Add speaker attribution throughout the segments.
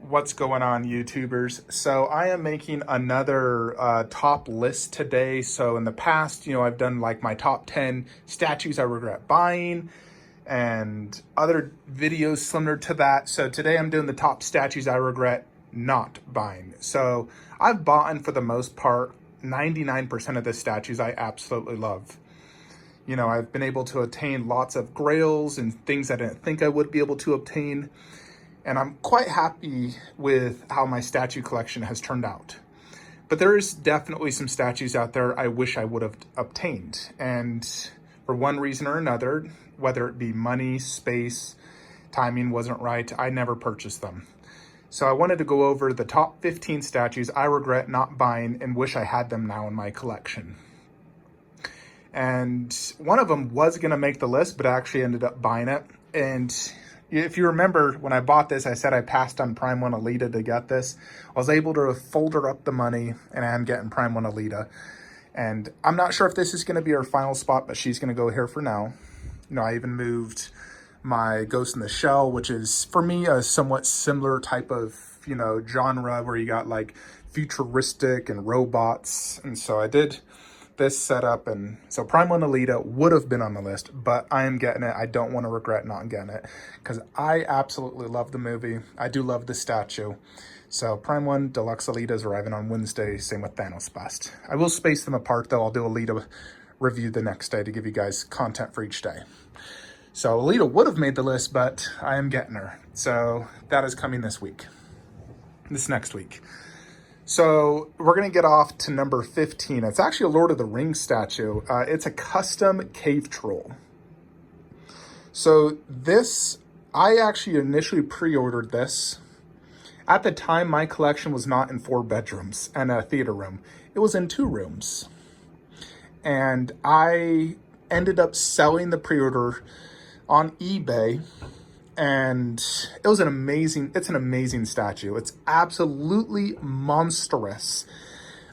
Speaker 1: What's going on, YouTubers? So I am making another top list today. So in the past, I've done like my top 10 statues I regret buying and other videos similar to that. So today I'm doing the top statues I regret not buying. So I've bought, for the most part, 99% of the statues I absolutely love. I've been able to attain lots of grails and things I didn't think I would be able to obtain. And I'm quite happy with how my statue collection has turned out. But there is definitely some statues out there I wish I would have obtained. And for one reason or another, whether it be money, space, timing wasn't right, I never purchased them. So I wanted to go over the top 15 statues I regret not buying and wish I had them now in my collection. And one of them was gonna make the list, but I actually ended up buying it. And if you remember, when I bought this, I said I passed on Prime One Aleta to get this. I was able to folder up the money, and I am getting Prime One Aleta. And I'm not sure if this is going to be her final spot, but she's going to go here for now. I even moved my Ghost in the Shell, which is, for me, a somewhat similar type of, genre where you got, like, futuristic and robots. And so I did this setup, and so Prime One Aleta would have been on the list, but I am getting it. I don't want to regret not getting it because I absolutely love the movie. I do love the statue. So Prime One Deluxe Aleta is arriving on Wednesday, same with Thanos Bust. I will space them apart though. I'll do Aleta review the next day to give you guys content for each day. So Aleta would have made the list, but I am getting her. So that is coming this next week. So we're going to get off to number 15. It's actually a Lord of the Rings statue. It's a custom cave troll. So this, I actually initially pre-ordered this. At the time, my collection was not in 4 bedrooms and a theater room. It was in 2 rooms. And I ended up selling the pre-order on eBay. And it's an amazing statue. It's absolutely monstrous,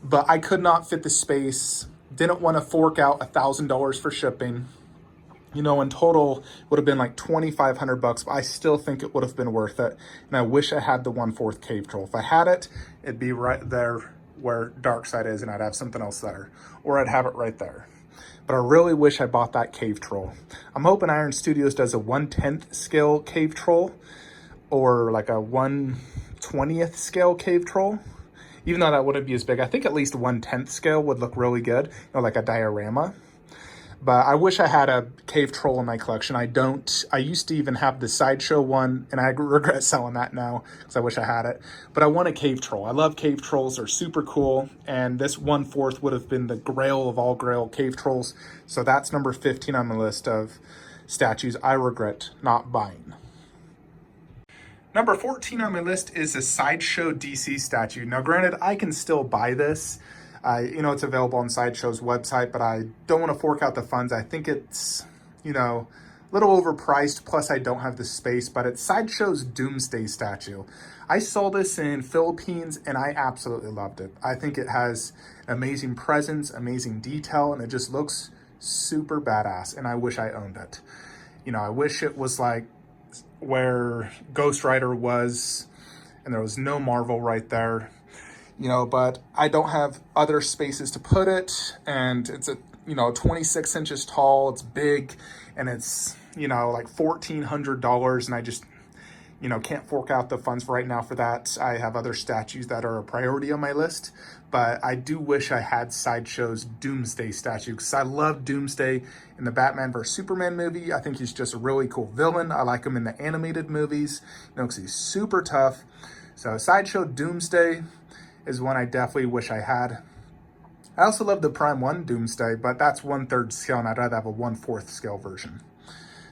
Speaker 1: but I could not fit the space. Didn't want to fork out $1,000 for shipping. In total would have been like $2,500, but I still think it would have been worth it. And I wish I had the 1/4 cave troll. If I had it, it'd be right there where Darkseid is, and I'd have something else there, or I'd have it right there. But I really wish I bought that cave troll. I'm hoping Iron Studios does a 1/10 scale cave troll or like a 1/20th scale cave troll. Even though that wouldn't be as big, I think at least 1/10 scale would look really good, like a diorama. But I wish I had a cave troll in my collection. I don't. I used to even have the Sideshow one, and I regret selling that now because I wish I had it. But I want a cave troll. I love cave trolls. They're super cool. And this 1/4 would have been the grail of all grail cave trolls. So that's number 15 on the list of statues I regret not buying. Number 14 on my list is a Sideshow DC statue. Now, granted, I can still buy this. It's available on Sideshow's website, but I don't want to fork out the funds. I think it's, a little overpriced, plus I don't have the space, but it's Sideshow's Doomsday Statue. I saw this in Philippines, and I absolutely loved it. I think it has amazing presence, amazing detail, and it just looks super badass, and I wish I owned it. I wish it was like where Ghost Rider was, and there was no Marvel right there. But I don't have other spaces to put it, and it's 26 inches tall, it's big, and it's, like $1,400, and I just, can't fork out the funds right now for that. I have other statues that are a priority on my list, but I do wish I had Sideshow's Doomsday statue, because I love Doomsday in the Batman vs. Superman movie. I think he's just a really cool villain. I like him in the animated movies, because he's super tough. So Sideshow Doomsday is one I definitely wish I had. I also love the Prime One Doomsday, but that's 1/3 scale, and I'd rather have a 1/4 scale version.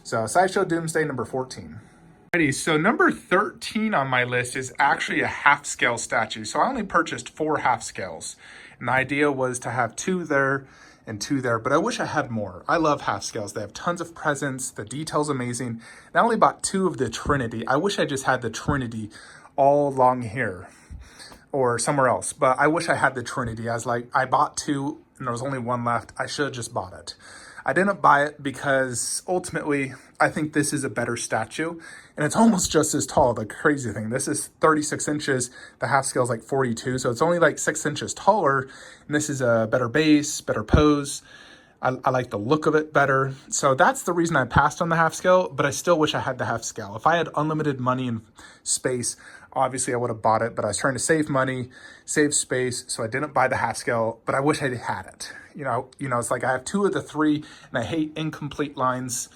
Speaker 1: So Sideshow Doomsday, number 14. Alrighty, so number 13 on my list is actually a half scale statue. So I only purchased 4 half scales, and the idea was to have 2 there and 2 there, but I wish I had more. I love half scales. They have tons of presence. The detail's amazing. And I only bought 2 of the Trinity. I wish I just had the Trinity all along here or somewhere else, but I wish I had the Trinity. I bought 2 and there was only 1 left. I should have just bought it. I didn't buy it because ultimately I think this is a better statue, and it's almost just as tall. The crazy thing, this is 36 inches. The half scale is like 42, so it's only like 6 inches taller, and this is a better base, better pose. I like the look of it better. So that's the reason I passed on the half scale, but I still wish I had the half scale. If I had unlimited money and space, obviously I would have bought it, but I was trying to save money, save space, so I didn't buy the half scale, but I wish I had it. It's like I have 2 of the 3, and I hate incomplete lines.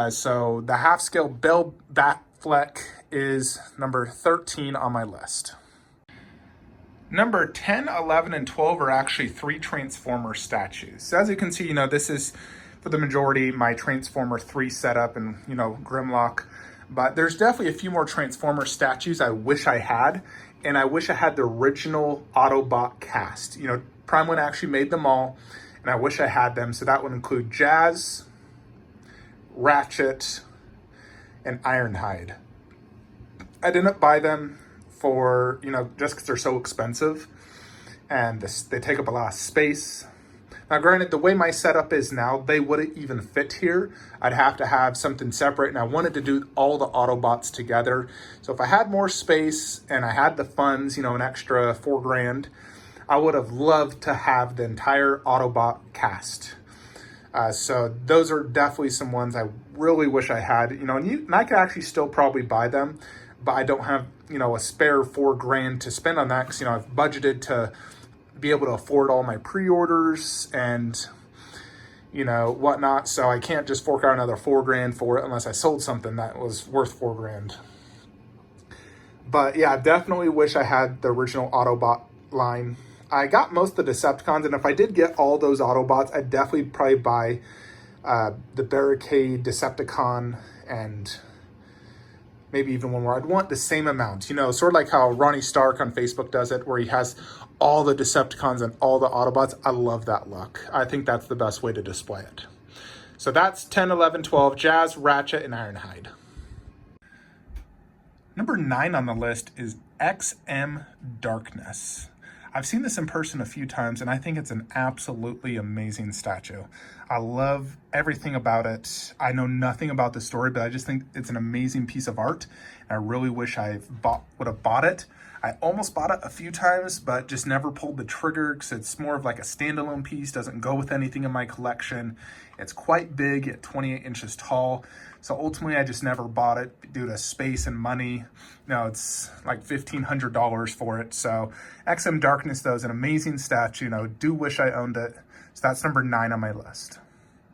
Speaker 1: So the half scale Bell Batfleck is number 13 on my list. Number 10, 11, and 12 are actually 3 Transformer statues. So as you can see, this is, for the majority, my Transformer 3 setup and, Grimlock. But there's definitely a few more Transformer statues I wish I had. And I wish I had the original Autobot cast. Prime One actually made them all, and I wish I had them. So that would include Jazz, Ratchet, and Ironhide. I didn't buy them for, just because they're so expensive and they take up a lot of space. Now, granted, the way my setup is now, they wouldn't even fit here. I'd have to have something separate, and I wanted to do all the Autobots together. So if I had more space and I had the funds, an extra $4,000, I would have loved to have the entire Autobot cast. So those are definitely some ones I really wish I had, and I could actually still probably buy them, but I don't have, a spare $4,000 to spend on that because, I've budgeted to be able to afford all my pre-orders and, whatnot. So I can't just fork out another $4,000 for it unless I sold something that was worth $4,000. But yeah, I definitely wish I had the original Autobot line. I got most of the Decepticons, and if I did get all those Autobots, I'd definitely probably buy the Barricade Decepticon and maybe even one more. I'd want the same amount, sort of like how Ronnie Stark on Facebook does it, where he has all the Decepticons and all the Autobots. I love that look. I think that's the best way to display it. So that's 10, 11, 12, Jazz, Ratchet, and Ironhide. Number 9 on the list is XM Darkness. I've seen this in person a few times, and I think it's an absolutely amazing statue. I love everything about it. I know nothing about the story, but I just think it's an amazing piece of art. And I really wish I would have bought it. I almost bought it a few times, but just never pulled the trigger because it's more of like a standalone piece, doesn't go with anything in my collection. It's quite big at 28 inches tall. So ultimately, I just never bought it due to space and money. It's like $1,500 for it. So XM Darkness, though, is an amazing statue. Do wish I owned it. So that's number 9 on my list.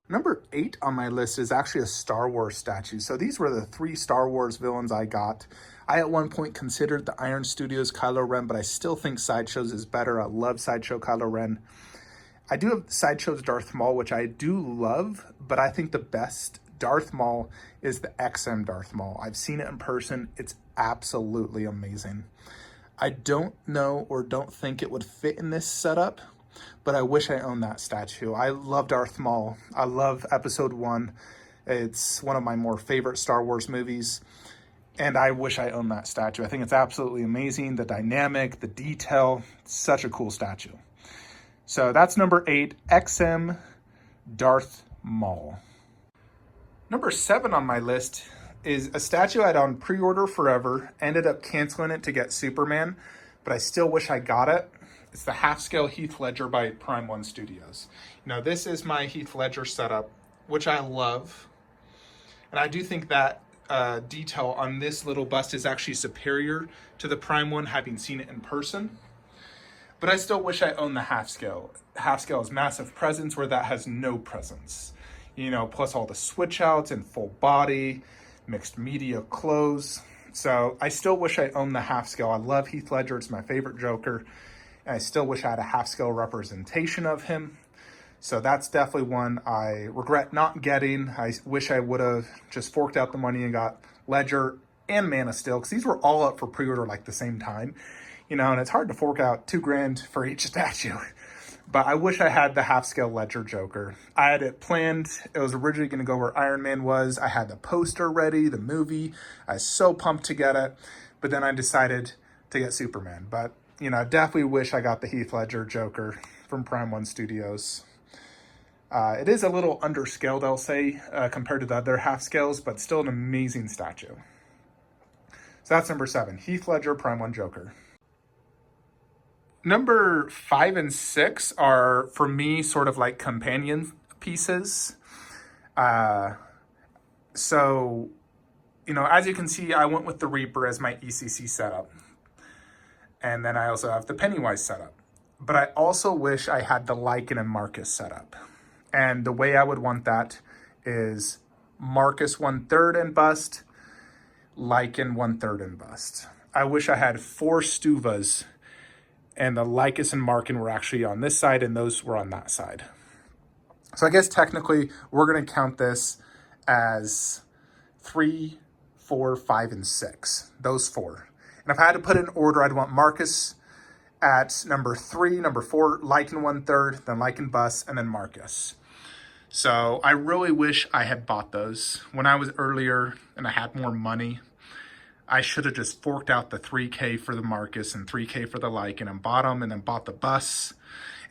Speaker 1: Number 8 on my list is actually a Star Wars statue. So these were the 3 Star Wars villains I got. I at one point considered the Iron Studios Kylo Ren, but I still think Sideshow's is better. I love Sideshow Kylo Ren. I do have Sideshow's Darth Maul, which I do love, but I think the best Darth Maul is the XM Darth Maul. I've seen it in person. It's absolutely amazing. I don't know or don't think it would fit in this setup, but I wish I owned that statue. I love Darth Maul. I love Episode 1. It's one of my more favorite Star Wars movies, and I wish I owned that statue. I think it's absolutely amazing. The dynamic, the detail, such a cool statue. So that's number 8, XM Darth Maul. Number 7 on my list is a statue I'd on pre-order forever, ended up canceling it to get Superman, but I still wish I got it. It's the half-scale Heath Ledger by Prime One Studios. This is my Heath Ledger setup, which I love. And I do think that detail on this little bust is actually superior to the Prime One, having seen it in person. But I still wish I owned the half-scale. Half-scale has massive presence where that has no presence. Plus all the switch outs and full body, mixed media clothes. So I still wish I owned the half scale. I love Heath Ledger. It's my favorite Joker. And I still wish I had a half scale representation of him. So that's definitely one I regret not getting. I wish I would have just forked out the money and got Ledger and Man of Steel, because these were all up for pre-order like the same time. And it's hard to fork out $2,000 for each statue. But I wish I had the half-scale Ledger Joker. I had it planned. It was originally going to go where Ironman was. I had the poster ready, the movie. I was so pumped to get it. But then I decided to get Superman. But, I definitely wish I got the Heath Ledger Joker from Prime One Studios. It is a little underscaled, I'll say, compared to the other half scales, but still an amazing statue. So that's number 7, Heath Ledger Prime 1 Joker. Number 5 and 6 are, for me, sort of like companion pieces. So, as you can see, I went with the Reaper as my ECC setup. And then I also have the Pennywise setup. But I also wish I had the Lycan and Marcus setup. And the way I would want that is Marcus 1/3 and bust, Lycan 1/3 and bust. I wish I had 4 Stuvas and the Lycus and Markin were actually on this side and those were on that side. So I guess technically we're going to count this as 3, 4, 5, and 6. Those 4. And if I had to put it in order, I'd want Marcus at number 3, number 4, Lycan 1/3, then Lycan bust, and then Marcus. So I really wish I had bought those. When I was earlier and I had more money, I should have just forked out the 3K for the Marcus and 3K for the Lycan and bought them and then bought the bus.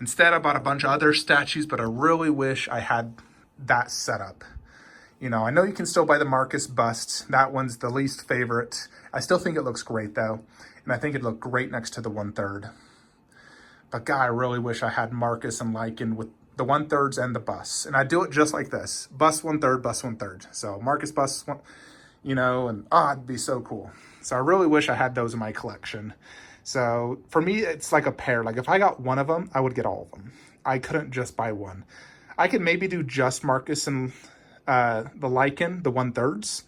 Speaker 1: Instead, I bought a bunch of other statues, but I really wish I had that setup. I know you can still buy the Marcus bust. That one's the least favorite. I still think it looks great, though. And I think it'd look great next to the 1/3. But God, I really wish I had Marcus and Lycan with the 1/3 and the bus. And I do it just like this. Bus 1/3, bus 1/3. So Marcus bus, it'd be so cool. So I really wish I had those in my collection. So for me, it's like a pair. Like if I got one of them, I would get all of them. I couldn't just buy one. I could maybe do just Marcus and the Lycan, the 1/3.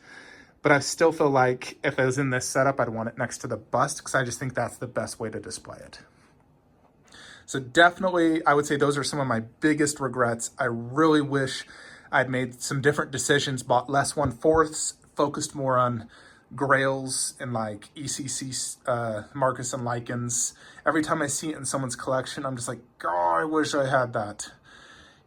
Speaker 1: But I still feel like if it was in this setup, I'd want it next to the bust because I just think that's the best way to display it. So definitely, I would say those are some of my biggest regrets. I really wish I'd made some different decisions, bought less 1/4s, focused more on grails and like ECC Marcus and Lycans. Every time I see it in someone's collection, I'm just like, God, I wish I had that.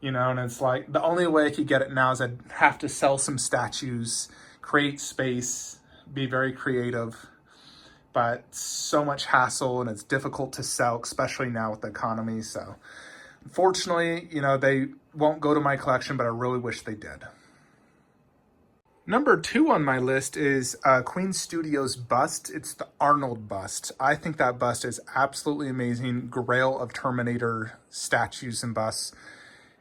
Speaker 1: And it's like the only way I could get it now is I'd have to sell some statues, create space, be very creative. But so much hassle and it's difficult to sell, especially now with the economy. So unfortunately, they won't go to my collection, but I really wish they did. Number 2 on my list is Queen Studios bust. It's the Arnold bust. I think that bust is absolutely amazing. Grail of Terminator statues and busts.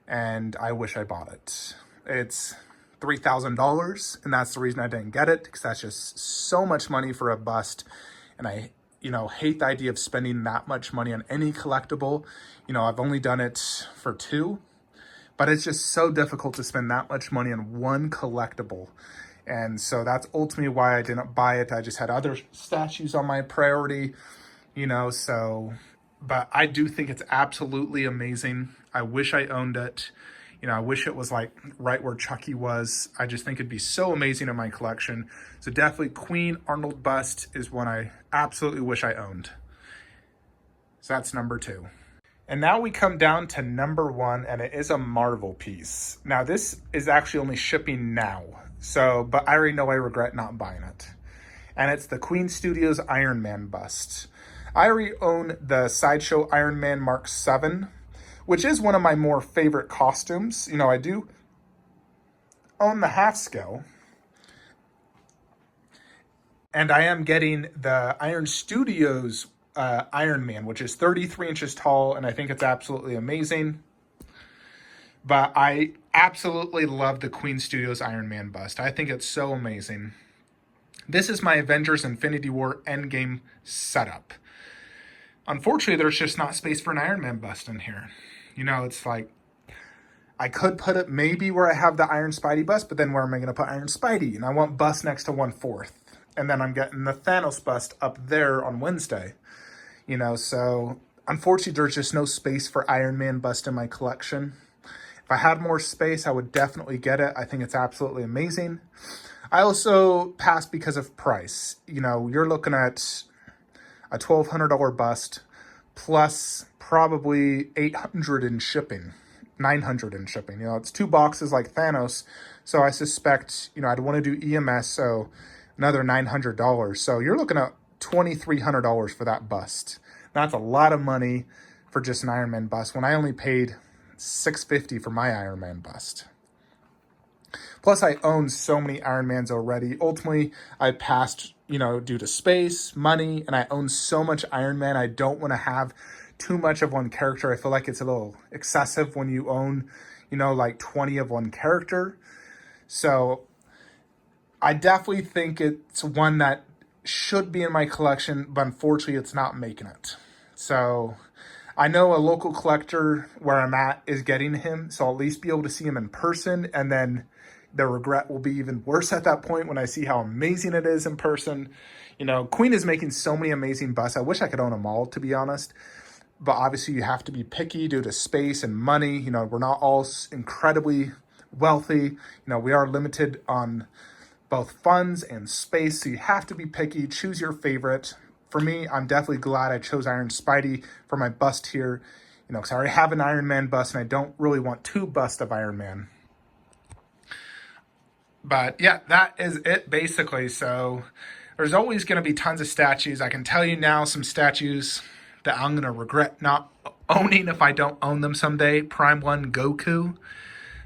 Speaker 1: And I wish I bought it. It's $3,000, and that's the reason I didn't get it, because that's just so much money for a bust. And I, hate the idea of spending that much money on any collectible. I've only done it for 2, but it's just so difficult to spend that much money on one collectible. And so that's ultimately why I didn't buy it. I just had other statues on my priority, but I do think it's absolutely amazing. I wish I owned it. I wish it was like right where Chucky was. I just think it'd be so amazing in my collection. So definitely Queen Arnold bust is one I absolutely wish I owned. So that's number 2. And now we come down to number 1, and it is a Marvel piece. Now this is actually only shipping now. But I already know I regret not buying it. And it's the Queen Studios Ironman bust. I already own the Sideshow Ironman Mark 7, which is one of my more favorite costumes. I do own the half scale. And I am getting the Iron Studios Iron Man, which is 33 inches tall, and I think it's absolutely amazing. But I absolutely love the Queen Studios Iron Man bust. I think it's so amazing. This is my Avengers Infinity War Endgame setup. Unfortunately, there's just not space for an Iron Man bust in here. It's like, I could put it maybe where I have the Iron Spidey bust, but then where am I going to put Iron Spidey? And I want bust next to 1/4. And then I'm getting the Thanos bust up there on Wednesday. So unfortunately, there's just no space for Iron Man bust in my collection. If I had more space, I would definitely get it. I think it's absolutely amazing. I also passed because of price. You're looking at a $1,200 bust plus probably $800 in shipping, $900 in shipping. It's 2 boxes like Thanos. So I suspect, I'd want to do EMS, so another $900. So you're looking at $2,300 for that bust. That's a lot of money for just an Iron Man bust when I only paid $650 for my Ironman bust. Plus, I own so many Ironmans already. Ultimately, I passed, due to space, money, and I own so much Ironman. I don't want to have too much of one character. I feel like it's a little excessive when you own, like 20 of one character. So I definitely think it's one that should be in my collection, but unfortunately it's not making it. So I know a local collector where I'm at is getting him, so I'll at least be able to see him in person, and then the regret will be even worse at that point when I see how amazing it is in person. Queen is making so many amazing busts. I wish I could own them all, to be honest. But obviously you have to be picky due to space and money. We're not all incredibly wealthy. We are limited on both funds and space, so you have to be picky. Choose your favorite. For me, I'm definitely glad I chose Iron Spidey for my bust here, because I already have an Iron Man bust, and I don't really want two busts of Iron Man. But yeah, that is it basically. So there's always going to be tons of statues. I can tell you now some statues that I'm going to regret not owning if I don't own them someday. Prime 1 Goku,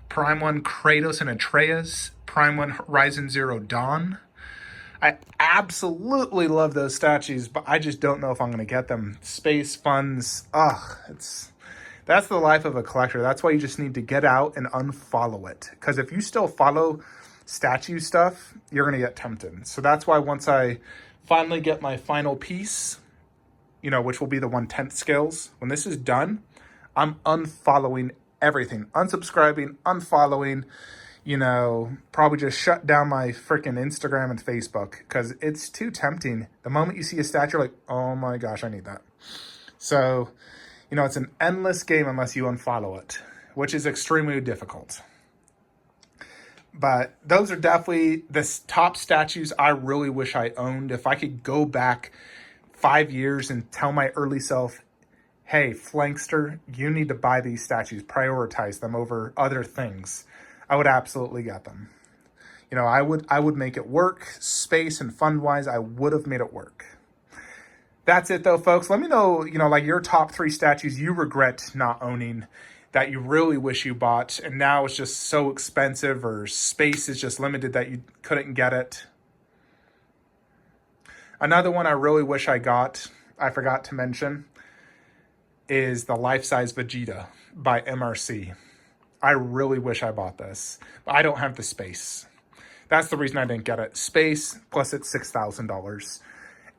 Speaker 1: Prime 1 Kratos and Atreus, Prime 1 Horizon Zero Dawn. I absolutely love those statues, but I just don't know if I'm going to get them. Space, funds, that's the life of a collector. That's why you just need to get out and unfollow it. Because if you still follow statue stuff, you're going to get tempted. So that's why once I finally get my final piece, which will be the 1/10 scales, when this is done, I'm unfollowing everything. Unsubscribing, unfollowing, probably just shut down my freaking Instagram and Facebook because it's too tempting. The moment you see a statue, you're like, oh my gosh, I need that. So, it's an endless game unless you unfollow it, which is extremely difficult. But those are definitely the top statues I really wish I owned. If I could go back 5 years and tell my early self, hey, Flankster, you need to buy these statues, prioritize them over other things, I would absolutely get them. I would make it work. Space and fund-wise, I would have made it work. That's it, though, folks. Let me know, like your top 3 statues you regret not owning that you really wish you bought, and now it's just so expensive or space is just limited that you couldn't get it. Another one I really wish I got, I forgot to mention, is the life-size Vegeta by MRC. I really wish I bought this, but I don't have the space. That's the reason I didn't get it. Space, plus it's $6,000.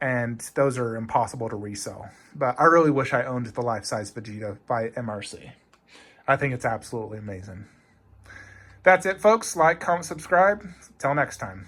Speaker 1: And those are impossible to resell. But I really wish I owned the life-size Vegeta by MRC. I think it's absolutely amazing. That's it, folks. Like, comment, subscribe. Till next time.